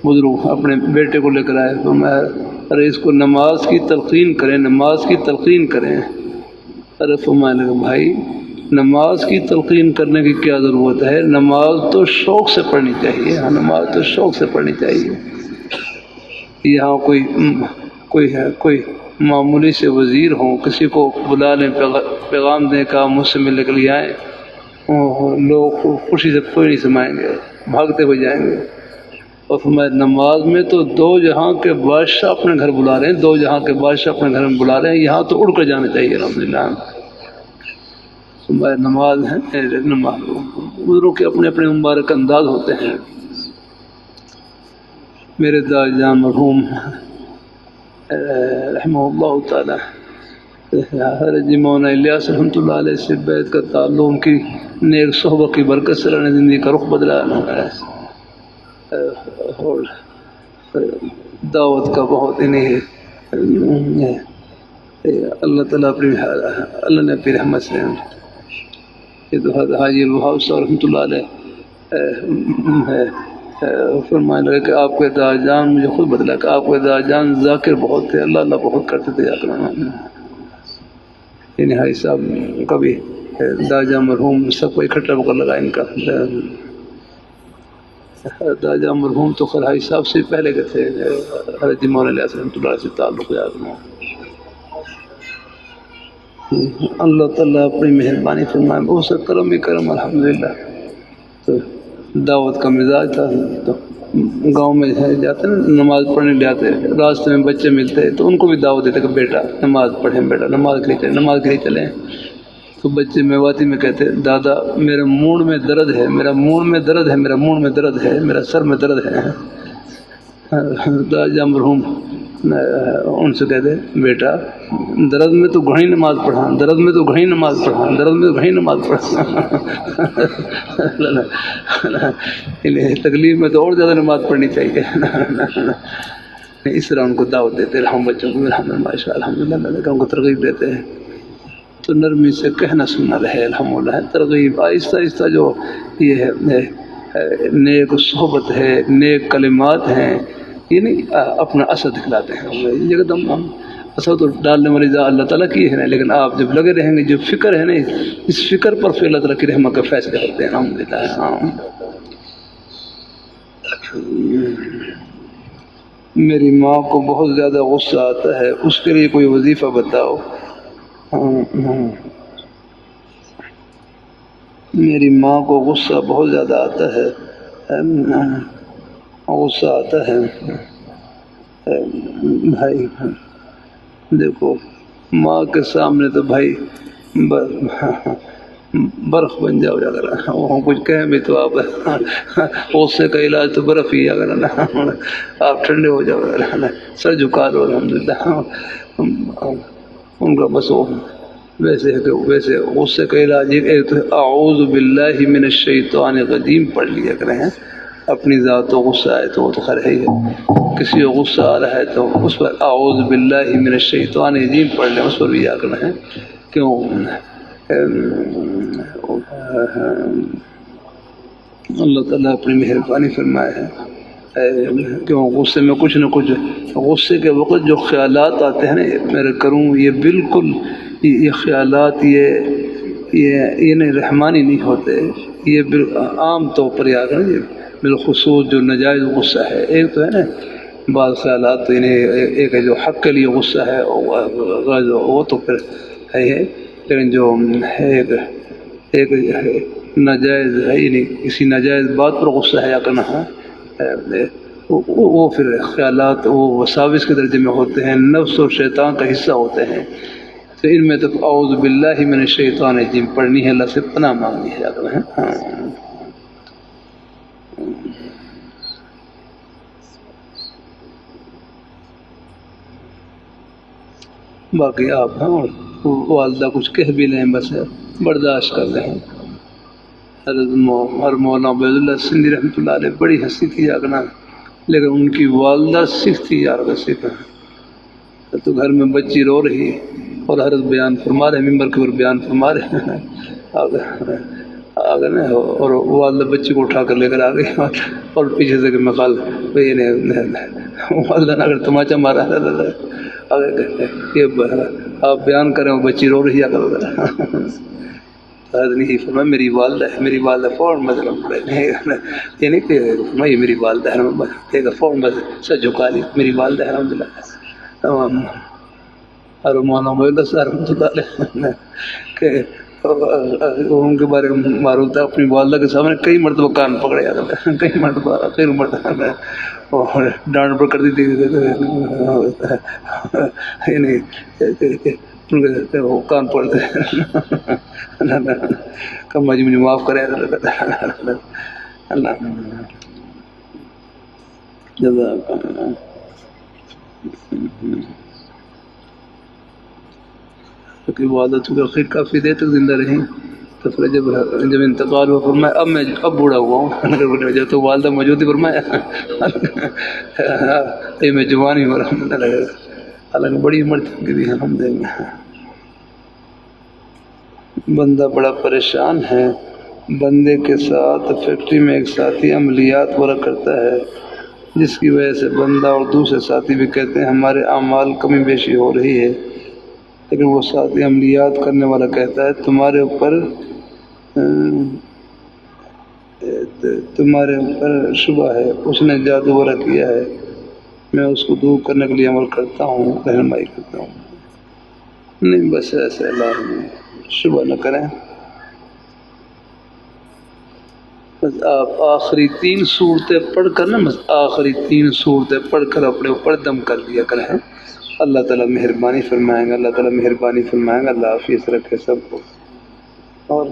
بزرگ اپنے بیٹے کو لے کر آئے، فرمایا ارے اس کو نماز کی تلقین کریں، نماز کی تلقین کریں۔ ارے فرمانے لگا بھائی نماز کی تلقین کرنے کی کیا ضرورت ہے، نماز تو شوق سے پڑھنی چاہیے، ہاں نماز تو شوق سے پڑھنی چاہیے۔ یہاں کوئی معمولی سے وزیر ہوں، کسی کو بلا لیں، پیغام دیں کہ مجھ سے ملنے کے لیے آئیں، لوگ خوشی سے کوئی نہیں سمائیں گے، بھاگتے ہوئے جائیں گے۔ اور فرمایا نماز میں تو دو جہاں کے بادشاہ اپنے گھر بلا رہے ہیں، دو جہاں کے بادشاہ اپنے گھر میں بلا رہے ہیں، یہاں تو اڑ کر جانا چاہیے الحمدللہ۔ صبح نماز ہے، نماز بزرگوں کے اپنے اپنے مبارک انداز ہوتے ہیں. میرے دادا جان مرحوم رحمہ اللہ تعالی حضرت جی مولانا الیاس رحمۃ اللہ علیہ سے بیعت کا تعلق، ان کی نیک صحبت کی برکت سے اللہ نے زندگی کا رخ بدلا ہے. اور دعوت کا بہت انہیں اللہ تعالیٰ اپنی اللہ نے اپنی رحمت سے یہ تو حاجی الوہاب صاحب رحمۃ اللہ علیہ فرمانے لگے کہ آپ کے دادا جان، مجھے خود بدلا کہ آپ کے دادا جان ذاکر بہت تھے، اللہ اللہ بہت کرتے تھے. یعنی حاجی صاحب کبھی دادا جان مرحوم سب کو اکٹھا کر لگا ان کا. دادا جان مرحوم تو خیر حاجی صاحب سے پہلے کے تھے، حضرت مولانا الیاس رحمۃ اللہ سے تعلق یاد. اللہ تعالیٰ اپنی مہربانی فرمائے، بہت سا کرم ہی کرم الحمدللہ. تو دعوت کا مزاج تھا. تو گاؤں میں جاتے نا نماز پڑھنے جاتے، راستے میں بچے ملتے تو ان کو بھی دعوت دیتے کہ بیٹا نماز پڑھیں، بیٹا نماز کے لیے چلیں، نماز کے لیے چلیں. تو بچے میواتی میں کہتے دادا میرے منہ میں درد ہے، میرا منہ میں درد ہے، میرا منہ میں درد ہے، میرا سر میں درد ہے. دادا جان مرحوم ان سے کہتے بیٹا درد میں تو گھڑی نماز پڑھا، درد میں تو گھڑی نماز پڑھا، درد میں تو گھڑی نماز پڑھا. تکلیف میں تو اور زیادہ نماز پڑھنی چاہیے. اس طرح ان کو دعوت دیتے ہم بچوں کو الحمد للہ ان کو ترغیب دیتے ہیں. تو نرمی سے کہنا سننا رہے الحمدللہ. ترغیب آہستہ آہستہ جو یہ ہے نیک صحبت ہے، نیک کلمات ہیں، یہ نہیں اپنا اثر دکھلاتے ہیں. ایک دم ہم اثر تو ڈالنے والی ذات اللہ تعالیٰ کی ہے نا، لیکن آپ جب لگے رہیں گے، جو فکر ہے نا اس فکر پر پھر اللہ تعالیٰ کی رحمت کے فیصلے ہوتے ہیں الحمدللہ. میری ماں کو بہت زیادہ غصہ آتا ہے، اس کے لیے کوئی وظیفہ بتاؤ. میری ماں کو غصہ بہت زیادہ آتا ہے، غصہ آتا ہے. بھائی دیکھو ماں کے سامنے تو بھائی برف بن جاؤ اگر وہ کچھ کہیں بھی تو آپ غصے کا علاج تو برف ہی اگر آپ ٹھنڈے ہو جاؤ، سر جھکا دو الحمدللہ. ان کا بس ویسے ہے کہ ویسے غصے کا علاج ایک تو اعوذ باللہ من الشیطان الرجیم پڑھ لیا کریں. اپنی ذات تو غصہ آئے تو وہ تو خیر ہے، کسی کو غصہ آ رہا ہے تو اس پر اعوذ باللہ من الشیطان الرجیم پڑھ لیں، اس پر بھی یاد کرنا ہے. کیوں اللہ تعالیٰ اپنی مہربانی فرمائے ہے. کیوں غصے میں کچھ نہ کچھ غصے کے وقت جو خیالات آتے ہیں نا میرے کروں، یہ بالکل یہ خیالات یہ نہیں رحمانی نہیں ہوتے. یہ عام طور پر یاد کریں، یہ بالخصوص جو ناجائز غصہ ہے. ایک تو ہے نا بعض خیالات تو انہیں ایک ہے جو حق کے لیے غصہ ہے وہ تو پھر ہے، لیکن جو ایک ناجائز ہے یعنی کسی ناجائز بات پر غصہ ہے یا کرنا ہے، وہ پھر خیالات وہ وساوس کے درجے میں ہوتے ہیں، نفس اور شیطان کا حصہ ہوتے ہیں. تو ان میں تو اعوذ باللہ من الشیطان الرجیم پڑھنی ہے، اللہ سے پناہ مانگنی ہے. باقی آپ والدہ کچھ کہہ بھی لیں بس برداشت کر لیں. حضرت مولانا عبید اللہ سندھی رحمۃ اللہ علیہ بڑی ہنسی تھی جاگنا، لیکن ان کی والدہ سکھ تھی یار سکھ. تو گھر میں بچی رو رہی اور حضرت بیان فرما رہے، ممبر کے اوپر بیان فرما رہے آگے نا، اور والدہ بچی کو اٹھا کر لے کر آ گئی اور پیچھے سے میں خال والدہ نے اگر تماچا مارا یہ آپ بیان کریں وہ بچی رو رہی نہیں فرمایا میری والدہ ہے، میری والدہ فوراً مطلب یہ نہیں کہ میں میری والدہ ہے فوراً بس سر جھکا لی میری والدہ ہے الحمدللہ. اور مولانا محمد صاحب رحمۃ اللہ علیہ کہ ان کے بارے میں معروف تھا، اپنی والدہ کے سامنے کئی مرتبہ کان پکڑے جاتا تھا، کئی مرتبہ اور ڈانٹ پر کرتی تھی. ان کے وہ کان پڑتے اللہ کم مجھے مجھے معاف کرے اللہ جزاک کیونکہ والدہ چونکہ آخر کافی دیر تک زندہ رہیں تو پھر جب انتقال ہوا فرمایا اب بوڑھا ہوا ہوں جب تو والدہ موجود ہی فرمایا میں جوان ہی ہو رہا ہوں حالانکہ بڑی عمر چکی تھی الحمدللہ. بندہ بڑا پریشان ہے. بندے کے ساتھ فیکٹری میں ایک ساتھی عملیات ورک کرتا ہے جس کی وجہ سے بندہ اور دوسرے ساتھی بھی کہتے ہیں ہمارے اعمال کمی بیشی ہو رہی ہے، لیکن وہ ساتھی عملیات کرنے والا کہتا ہے تمہارے اوپر شبہ ہے، اس نے جادو ورا کیا ہے. میں اس کو دور کرنے کے لیے عمل کرتا ہوں، رہنمائی کرتا ہوں. نہیں بس ایسے اللہ شبہ نہ کریں. بس آپ آخری 3 صورتیں پڑھ کر نا، بس آخری 3 صورتیں پڑھ کر اپنے اوپر دم کر لیا کریں. اللہ تعالیٰ مہربانی فرمائیں گا، اللہ تعالیٰ مہربانی فرمائیں گا. اللہ حافظ رکھے سب کو. اور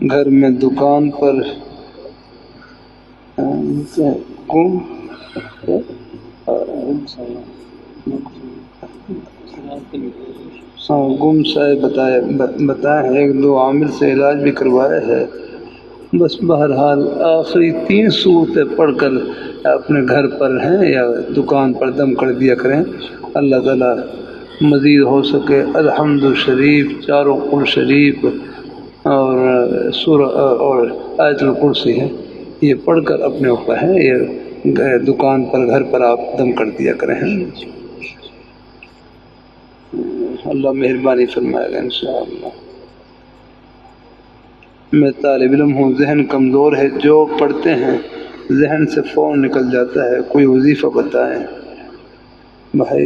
گھر میں دکان پر گم شائع بتایا ہے، 1-2 عامل سے علاج بھی کروایا ہے. بس بہرحال آخری 3 صورتیں پڑھ کر اپنے گھر پر ہیں یا دکان پر دم کر دیا کریں. اللہ تعالیٰ مزید ہو سکے الحمد شریف، 4 قل شریف اور سورہ اور آیت الکرسی ہے، یہ پڑھ کر اپنے اوپر ہے، یہ دکان پر گھر پر آپ دم کر دیا کریں. اللہ مہربانی فرمائے گا انشاءاللہ. میں طالب علم ہوں، ذہن کمزور ہے، جو پڑھتے ہیں ذہن سے فون نکل جاتا ہے. کوئی وظیفہ بتائیں. بھائی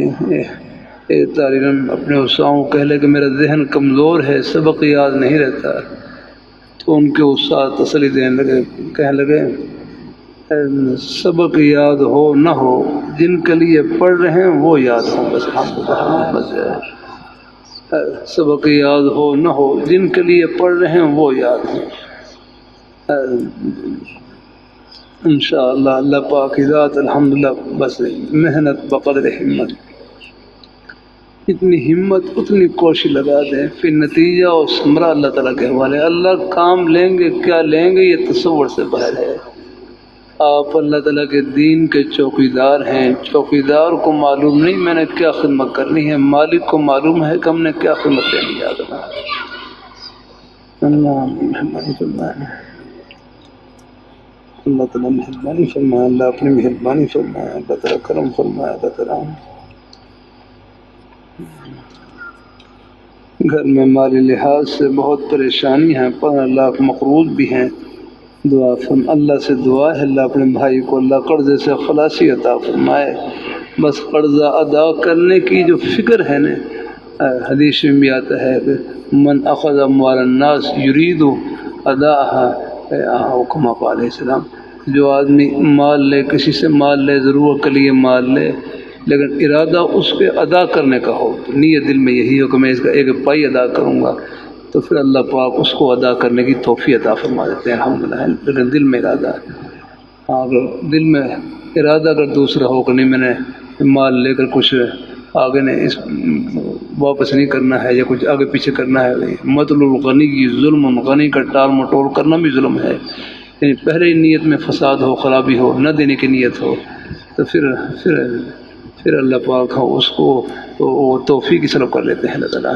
طالب علم اپنے استاذوں کہہ لے کہ میرا ذہن کمزور ہے، سبق یاد نہیں رہتا، تو ان کے استاد تسلی دینے لگے، کہنے لگے سبق یاد ہو نہ ہو، جن کے لیے پڑھ رہے ہیں وہ یاد ہوں. بس سبق یاد ہو نہ ہو، جن کے لیے پڑھ رہے ہیں وہ یاد ہیں. انشاءاللہ اللہ پاک کی ذات الحمدللہ. بس محنت بقدر ہمت، اتنی ہمت اتنی کوشش لگا دیں، پھر نتیجہ اور ثمرہ اللہ تعالیٰ کے حوالے. اللہ کام لیں گے کیا لیں گے یہ تصور سے باہر ہے. آپ اللہ تعالیٰ کے دین کے چوکیدار ہیں. چوکیدار کو معلوم نہیں میں نے کیا خدمت کرنی ہے، مالک کو معلوم ہے کہ ہم نے کیا خدمت دینی ہے. اللہ مہربانی فرمائے، اللہ تعالیٰ مہربانی فرمائے، اللہ اپنی مہربانی فرمائے، اللہ تعالیٰ کرم فرمائے. اللہ تعالیٰ گھر میں مالی لحاظ سے بہت پریشانی ہیں، 15 لاکھ مقروض بھی ہیں. دعا اللہ سے دعا ہے اللہ اپنے بھائی کو اللہ قرضے سے خلاصی عطا فرمائے. بس قرضہ ادا کرنے کی جو فکر ہے نا، حدیث میں بھی آتا ہے کہ من اخذ اموال الناس یرید اداءها، کما قال علیہ السلام، جو آدمی مال لے، کسی سے مال لے، ضرورت کے لیے مال لے، لیکن ارادہ اس کے ادا کرنے کا ہو، نیت دل میں یہی ہو کہ میں اس کا 1 پائی ادا کروں گا، تو پھر اللہ پاک اس کو ادا کرنے کی توفیق عطا فرما دیتے ہیں الحمدللہ. لیکن دل میں ارادہ ہے، اگر دل میں ارادہ اگر دوسرا ہو کہ نہیں میں نے مال لے کر کچھ آگے نے اس واپس نہیں کرنا ہے یا کچھ آگے پیچھے کرنا ہے. مطلب الغنی کی ظلم، غنی کا ٹال مٹول کرنا بھی ظلم ہے. یعنی پہلے نیت میں فساد ہو، خرابی ہو، نہ دینے کی نیت ہو، تو پھر اللہ پاک اس کو وہ توفیق کی طرف کر لیتے ہیں اللہ تعالیٰ.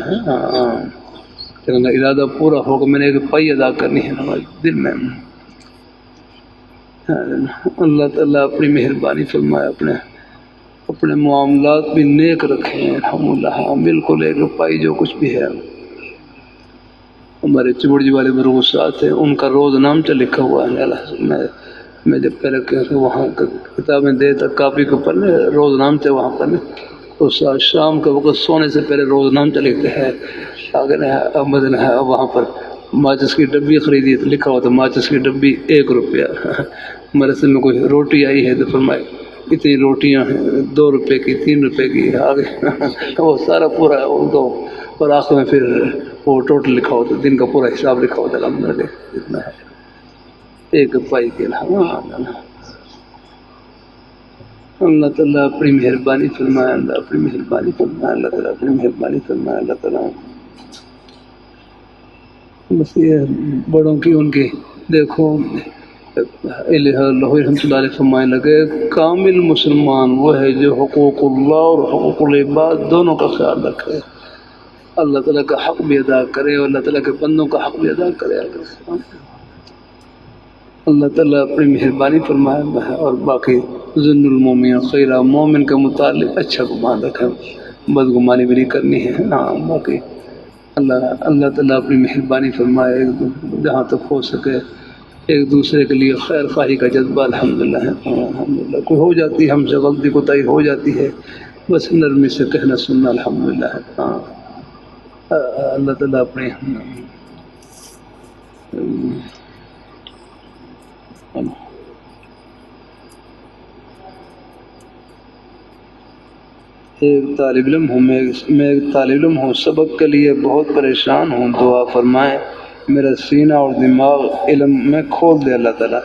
لیکن ارادہ پورا ہوگا میں نے 1 پائی ادا کرنی ہے ہمارے دل میں. اللہ تعالیٰ اپنی مہربانی فرمائے، اپنے اپنے معاملات بھی نیک رکھیں الحمدللہ. ہاں بالکل ایک پائی جو کچھ بھی ہے. ہمارے چبڑی والے برغوثات ہیں، ان کا روز نامچہ لکھا ہوا ہے. میں جب پہلے وہاں کتابیں دے تک کاپی کے اوپر روز نامچہ وہاں پر تو شام کے وقت سونے سے پہلے روز نامچہ لکھتے ہیں. اگر احمد نے وہاں پر ماچس کی ڈبی خریدی تو لکھا ہوا تھا ماچس کی ڈبی 1 روپیہ. مرسے میں کوئی روٹی آئی ہے تو فرمائے اتنی روٹیاں ہیں 2 روپے کی 3 روپے کی آگے وہ سارا پورا ان کو. اور آخر میں پھر وہ ٹوٹل لکھا ہوتا دن کا پورا حساب لکھا ہوتا الحمدللہ اتنا ہے ایک پائی کے. اللہ تعالیٰ اپنی مہربانی فرمائے. اللہ اپنی مہربانی فرمائے. اللہ تعالیٰ اپنی مہربانی فرمائے. اللہ تعالیٰ بس یہ بڑوں کی ان کی دیکھو اللہ رحمۃ اللہ علیہ فرمائے لگے کامل مسلمان وہ ہے جو حقوق اللہ اور حقوق العباد دونوں کا خیال رکھے. اللہ تعالیٰ کا حق بھی ادا کرے اور اللہ تعالیٰ کے بندوں کا حق بھی ادا کرے. اللہ تعالیٰ اپنی مہربانی فرمائے. اور باقی ظن المومن خیرہ مومن کے متعلق اچھا گمان رکھیں بدگمانی بھی نہیں کرنی ہے. ہاں باقی اللہ تعالیٰ اپنی مہربانی فرمائے جہاں تک ہو سکے ایک دوسرے کے لیے خیر خواہی کا جذبہ الحمدللہ ہے. الحمدللہ کوئی ہو جاتی ہے ہم سے غلطی کوتاہی ہو جاتی ہے بس نرمی سے کہنا سننا الحمدللہ ہے. ہاں اللہ تعالیٰ اپنے ایک طالب علم ہوں میں ایک طالب علم ہوں سبق کے لیے بہت پریشان ہوں. دعا فرمائیں میرا سینہ اور دماغ علم میں کھول دے اللہ تعالیٰ.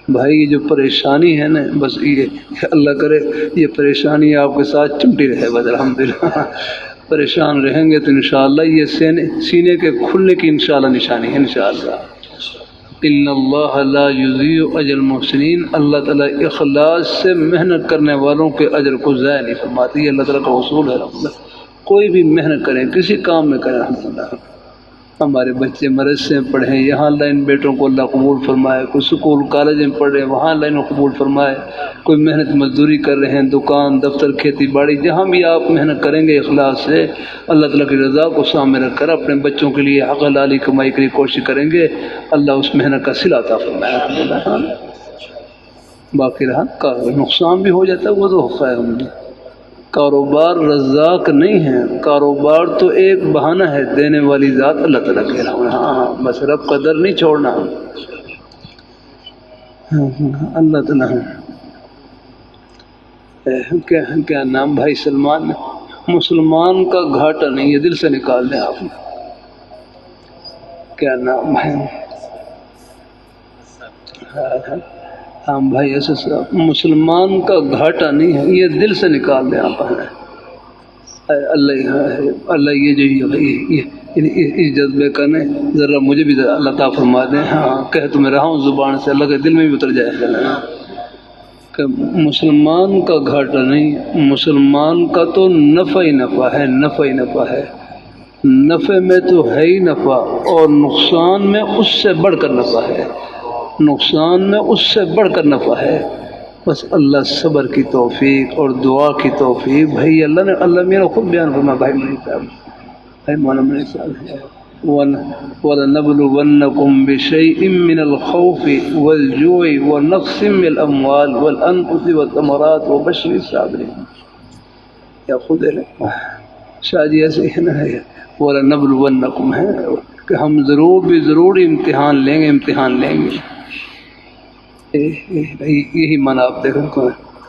بھائی یہ جو پریشانی ہے نا بس یہ اللہ کرے یہ پریشانی آپ کے ساتھ چمٹی رہے بس الحمدللہ. پریشان رہیں گے تو انشاءاللہ یہ سینے کے کھلنے کی انشاءاللہ نشانی ہے انشاءاللہ. ان اللہ لا یضیع اجر المحسنین. اللہ تعالیٰ اخلاص سے محنت کرنے والوں کے اجر کو ضائع نہیں فرماتی. یہ اللہ تعالیٰ کا اصول ہے. کوئی بھی محنت کریں کسی کام میں کریں الحمدللہ. ہمارے بچے مدرسے میں پڑھیں یہاں اللہ ان بیٹوں کو اللہ قبول فرمائے. کوئی سکول کالج میں پڑھ رہے ہیں وہاں اللہ ان کو قبول فرمائے. کوئی محنت مزدوری کر رہے ہیں دکان دفتر کھیتی باڑی جہاں بھی آپ محنت کریں گے اخلاص سے اللہ تعالیٰ کی رضا کو سامنے رکھ کر اپنے بچوں کے لیے حق حلالی کمائی کے لیے کوشش کریں گے اللہ اس محنت کا صلہ عطا فرمائے. باقی رہا نقصان بھی ہو جاتا ہے وہ تو خیر ہے. کاروبار رزاق نہیں ہے. کاروبار تو ایک بہانہ ہے دینے والی ذات اللہ تعالیٰ کہہ رہا ہوں. ہاں بس رب قدر نہیں چھوڑنا. اللہ تعالیٰ کیا نام بھائی سلمان مسلمان کا گھاٹا نہیں ہے دل سے نکال دیں آپ. کیا نام ہے ہاں بھائی ایسا مسلمان کا گھاٹا نہیں ہے یہ دل سے نکال دیں آپ. اللہ یہ جو اس جذبے کا نہیں ذرا مجھے بھی اللہ تعالیٰ فرما دیں. ہاں کہہ تو میں رہا ہوں زبان سے اللہ کے دل میں بھی اتر جائے کہ مسلمان کا گھاٹا نہیں. مسلمان کا تو نفع ہی نفع ہے. نفع ہی نفع ہے. نفع میں تو ہے ہی نفع اور نقصان میں اس سے بڑھ کر نفع ہے. نقصان میں اس سے بڑھ کر نفع ہے. بس اللہ صبر کی توفیق اور دعا کی توفیق. بھائی اللہ میرا خود بیان فرما بھائی منی صاحب بھائی مولانا منی صاحب وَلَنَبْلُوَنَّكُمْ بِشَيْءٍ مِّنَ الْخَوْفِ وَالْجُوعِ وَنَقْصٍ مِّنَ الْأَمْوَالِ وَالْأَنفُسِ وَالثَّمَرَاتِ وَبَشِّرِ الصَّابِرِينَ. یا خود شاہ جی ایسے ہے نا وَلَنَبْلُوَنَّكُمْ ہے کہ ہم ضرور امتحان لیں گے. یہی معنی آپ دیکھیں کہ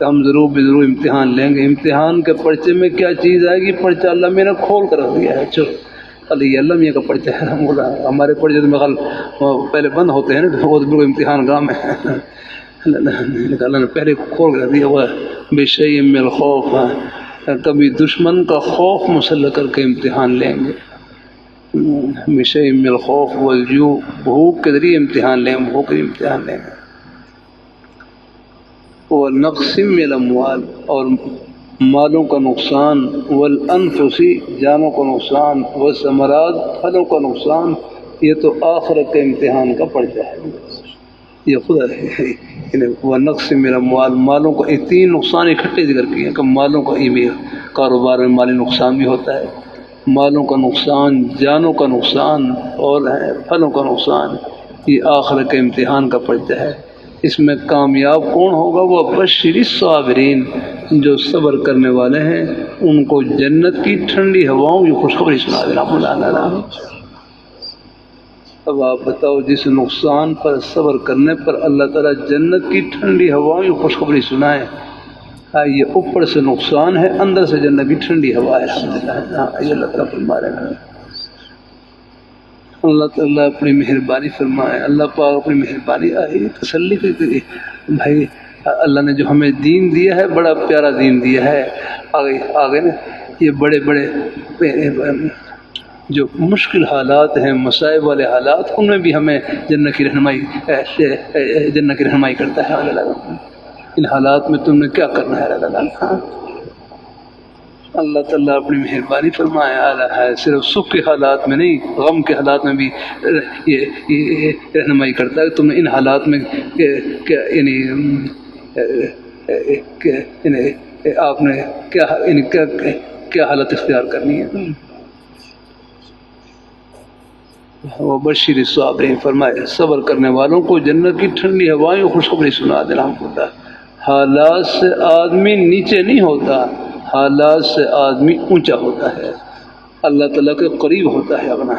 ہم ضرور امتحان لیں گے. امتحان کے پرچے میں کیا چیز آئے گی پرچہ اللہ میرا کھول کر رکھ دیا ہے. خالی اللہ میاں کا پرچہ ہے. ہمارے پرچے تو مغل پہلے بند ہوتے ہیں نا وہ تو امتحان گاہ میں اللہ نے پہلے کھول کر رکھ دیا ہوا ہے. بِشَيْءٍ مِّنَ الْخَوْفِ کبھی دشمن کا خوف مسلح کر کے امتحان لیں گے. بِشَيْءٍ مِّنَ الْخَوْفِ وَالْجُوعِ بھوک کے ذریعے امتحان لیں گے. وَنَقْصٍ مِّنَ الْأَمْوَالِ اور مالوں کا نقصان. وَالْأَنفُسِ جانوں کا نقصان. وَالثَّمَرَاتِ پھلوں کا نقصان. یہ تو آخرت کے امتحان کا پرچہ ہے. یہ خدا ہے وہ نقص میرا مالوں کو یہ تین نقصان اکٹھے ذکر کیے ہیں کہ مالوں کا کاروبار میں مالی نقصان بھی ہوتا ہے، مالوں کا نقصان، جانوں کا نقصان، اور ہے پھلوں کا نقصان۔ یہ آخرت کے امتحان کا پرچہ ہے۔ اس میں کامیاب کون ہوگا؟ وہ بشر الصابرین، جو صبر کرنے والے ہیں، ان کو جنت کی ٹھنڈی ہواؤں کی خوشخبری سنا دینا مولانا۔ اب آپ بتاؤ، جس نقصان پر صبر کرنے پر اللہ تعالیٰ جنت کی ٹھنڈی ہواؤں کی خوشخبری سنائے، یہ اوپر سے نقصان ہے، اندر سے جنت کی ٹھنڈی ہوا ہے۔ یہ اللہ تعالیٰ فرما رہے ہیں۔ اللہ تعالیٰ اپنی مہربانی فرمائے، اللہ پاک اپنی مہربانی تسلی کی بھائی اللہ نے جو ہمیں دین دیا ہے بڑا پیارا دین دیا ہے۔ آگے نا یہ بڑے بڑے جو مشکل حالات ہیں، مصائب والے حالات، ان میں بھی ہمیں جنت کی رہنمائی کرتا ہے۔ ان حالات میں تم نے کیا کرنا ہے اللہ؟ اللہ تعالیٰ اپنی مہربانی فرمائے اعلیٰ ہے، صرف سکھ کے حالات میں نہیں، غم کے حالات میں بھی یہ رہنمائی کرتا ہے۔ تم نے ان حالات میں آپ نے کیا حالت اختیار کرنی ہے۔ وہ بشیر الصابرین فرمائے صبر کرنے والوں کو جنت کی ٹھنڈی ہوائیں اور خوشخبری سنا دینا۔ حالات سے آدمی نیچے نہیں ہوتا، حالات سے آدمی اونچا ہوتا ہے، اللہ تعالیٰ کے قریب ہوتا ہے اپنا۔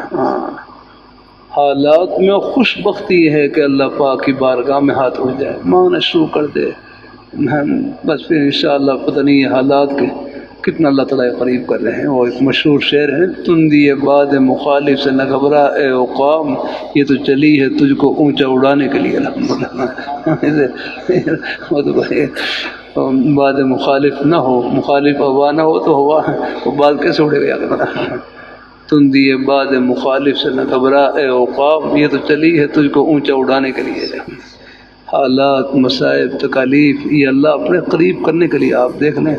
حالات میں خوش بختی ہے کہ اللہ پاک کی بارگاہ میں ہاتھ ہو جائے، مانگنا شروع کر دے، بس پھر انشاءاللہ پتہ نہیں یہ حالات کے کتنا اللہ تعالیٰ قریب کر رہے ہیں۔ وہ ایک مشہور شعر ہے، تندی باد مخالف سے نہ گھبرا اے اوقام، یہ تو چلی ہے تجھ کو اونچا اڑانے کے لیے۔ باد مخالف نہ ہو، مخالف ہوا نہ ہو تو ہوا وہ باد کیسے اڑے گا؟ تندی باد مخالف سے نہ گھبرا اے اوقام، یہ تو چلی ہے تجھ کو اونچا اڑانے کے لیے۔ حالات، مصائب، تکالیف، یہ اللہ اپنے قریب کرنے کے لیے۔ آپ دیکھ لیں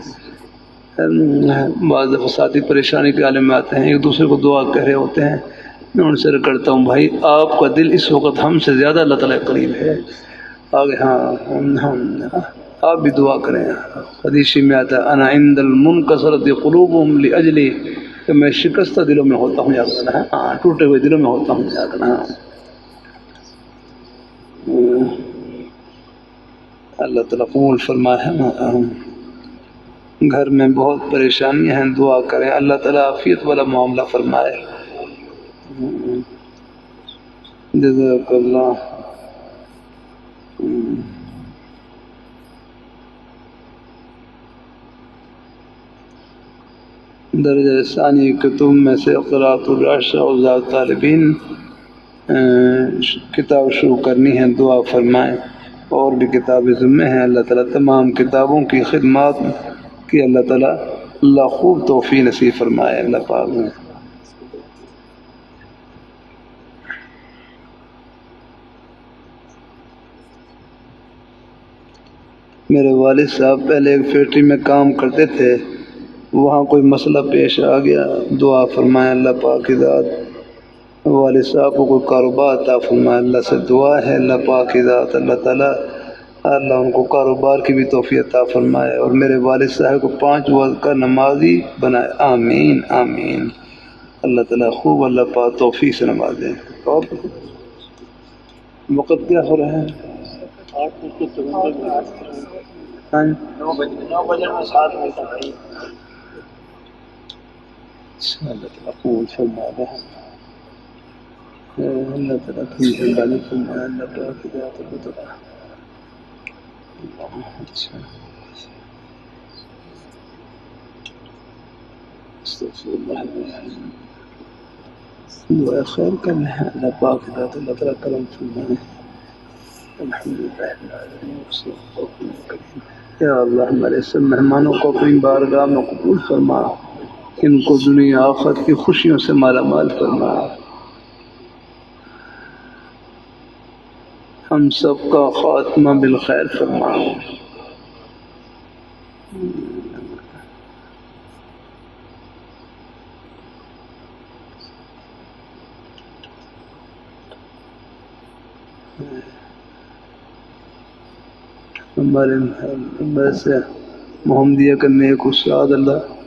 بعض دفعہ ساتھی پریشانی کے عالم میں آتے ہیں، ایک دوسرے کو دعا کہہ رہے ہوتے ہیں، میں ان سے کرتا ہوں بھائی آپ کا دل اس وقت ہم سے زیادہ اللہ تعالیٰ قریب ہے۔ آگے آپ بھی دعا کریں۔ حدیث میں آتا ہے انا عند المنکسرۃ قلوبہم لاجلی، کہ میں شکستہ دلوں میں ہوتا ہوں، یاد رکھنا ہے، ٹوٹے ہوئے دلوں میں ہوتا ہوں، یاد رکھنا ہے۔ اللہ تعالیٰ قبول فرمائے۔ گھر میں بہت پریشانیاں ہیں، دعا کریں اللہ تعالیٰ عافیت والا معاملہ فرمائے۔ جزاک اللہ۔ درجہ ثانی کتب میں سے قراءۃ العشر اوزاد طالبین کتاب شروع کرنی ہے، دعا فرمائیں۔ اور بھی کتاب ذمہ ہیں، اللہ تعالیٰ تمام کتابوں کی خدمات کی اللہ تعالیٰ اللہ خوب توفیق نصیب فرمائے۔ اللہ پاک میں میرے والد صاحب پہلے ایک فیکٹری میں کام کرتے تھے، وہاں کوئی مسئلہ پیش آ گیا، دعا فرمائیں اللہ پاک کی ذات والد صاحب کو کوئی کاروبار عطا فرمائے۔ اللہ سے دعا ہے اللہ پاک کی ذات اللہ تعالیٰ اللہ ان کو کاروبار کی بھی توفیق عطا فرمائے، اور میرے والد صاحب کو 5 وقت کا نمازی بنائے۔ آمین آمین۔ اللہ تعالیٰ خوب اللہ پاک توفیق سے نوازے۔ اور وقت کیا ہو رہا ہے؟ 9 بجے میں 7 منٹ آئی۔ اللہ تعالیٰ قبول فرمائے۔ اللہ تعالیٰ کی مہربانی فرمائے۔ اللہ تعالیٰ کی ذات اللہ۔ اچھا استغفر اللہ، دعا خیر کرنا ہے اللہ پاک کی ذات اللہ تعالیٰ کرم فرمائے۔ الحمدللہ یا اللہ ہمارے سب مہمانوں کو اپنی بارگاہ میں قبول فرما، ان کو دنیا آخرت کی خوشیوں سے مالا مال فرما، ہم سب کا خاتمہ بالخیر فرما۔ ہمارے ویسے محمدیہ کا نیک استاد اللہ